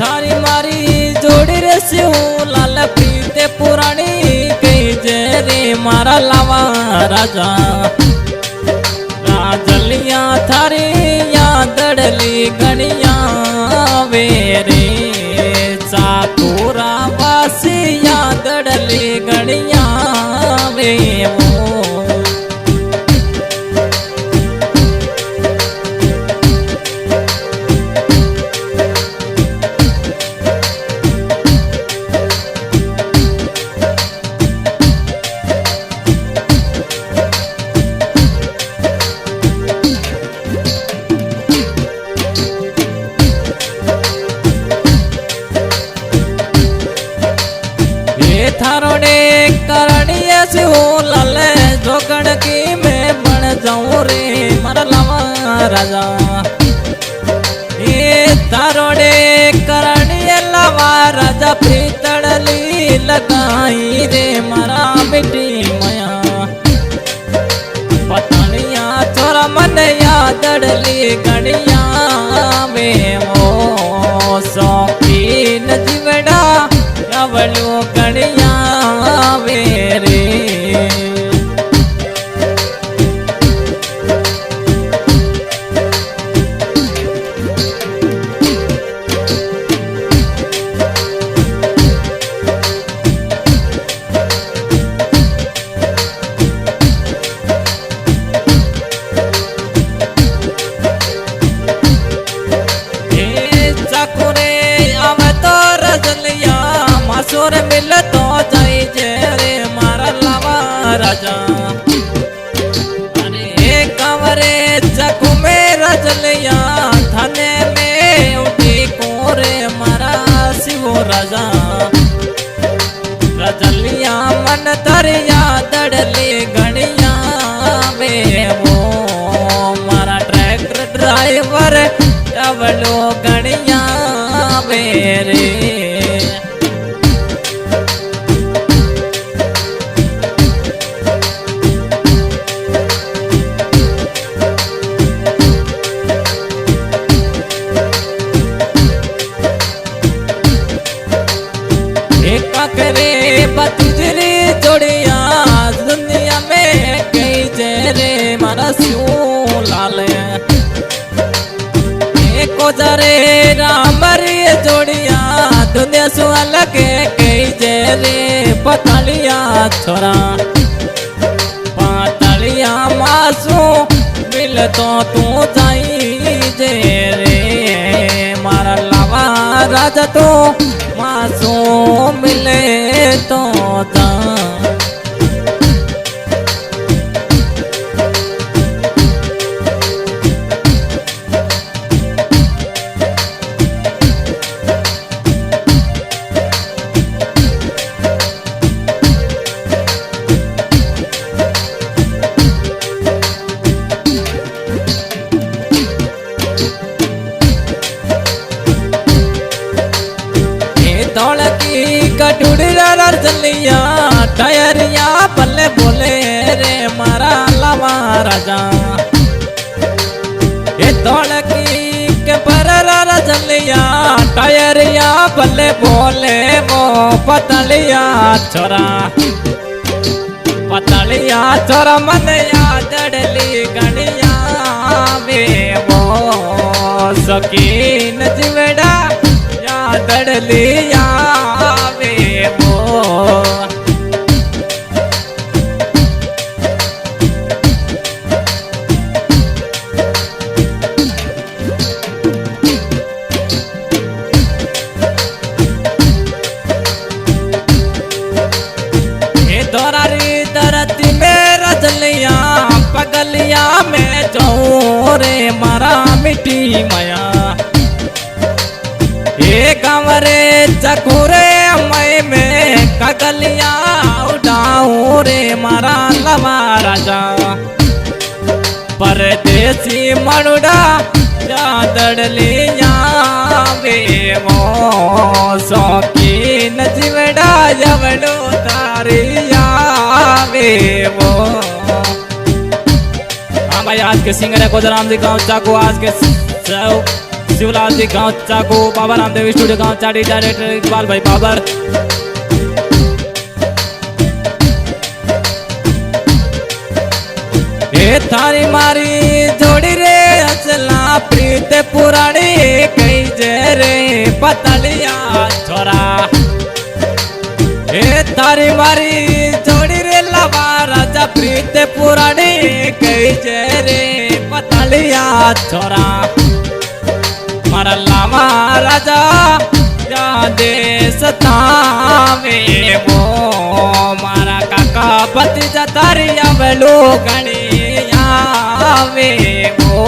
थारी मारी जोड़ी रे सिंह लाल प्रीते पुरानी कही जे रे मारा लावा राजा राजलिया थारी यादड़ली गणिया वेरे चाकुरा वासी यादड़ली गणिया वे वो थारोड़े करणिया से हो लाले जोगण की मैं बन जाऊं रे मर लावा राजा ये थारोड़े करणिया लावा राजा प्रीतड़ली लगाई रे मरा बेटी माया पतनिया छोरा मन यादड़ली गणिया में वो शौकीन जीवड़ा अवलो गणिया वेरे मासूर मिल तो जाई जे रे मारा लावा राजा अरे कमरे चकु में रजलिया थाने में उठी कोरे मारा शिव राजा रजलिया मन दरिया दड़ली गणिया में वो मारा ट्रैक्टर ड्राइवर अवलो गणिया मेरे करे बतुजरी जोड़िया दुनिया में कई जेरे मारा स्यू लाल एको जरे रामरी जोड़िया दुनिया सु अलग कई जेरे पतलिया छोरा पतलिया मासू मिल तो तू जाई जेरे मारा लावा राजा तो मासू मिले तो जा कटुड़िया रजलिया टायरिया पल्ले बोले रे मारा लावा राजा ये धोड़की के पर रजलिया टायरिया पल्ले बोले वो पतलिया छोरा मन यादड़ली गणिया में वो शौकीन जीवड़ा यादड़ली धरती में रजलिया पगलिया में जाऊं रे मारा मिट्टी माया ये कमरे चकुरे मई में कगलिया उड़ाऊं रे मारा लवा राजा परदेसी मनुड़ा यादड़लिया वे वो शौकीन जीवड़ा जवड़ो तारिया वे वो। हाँ भाई, आज के सिंगर है कोदराम जी गाँव चाको। आज के शिवलाल जी गांव चाको, बाबा रामदेव स्टूडियो गांव चाड़ी, डायरेक्टर इकबाल भाई बाबर। हे थारी मारी जोड़ी रे असला प्रीत पुरानी कई जे रे पतलिया छोरा। हे थारी मारी जोड़ी रे लवा राजा प्रीत पुरानी कई जे रे पतलिया छोरा। मारा लावा राजा या देश तावे मो मारा काका पति जतारी अब लोगणी आवे मो।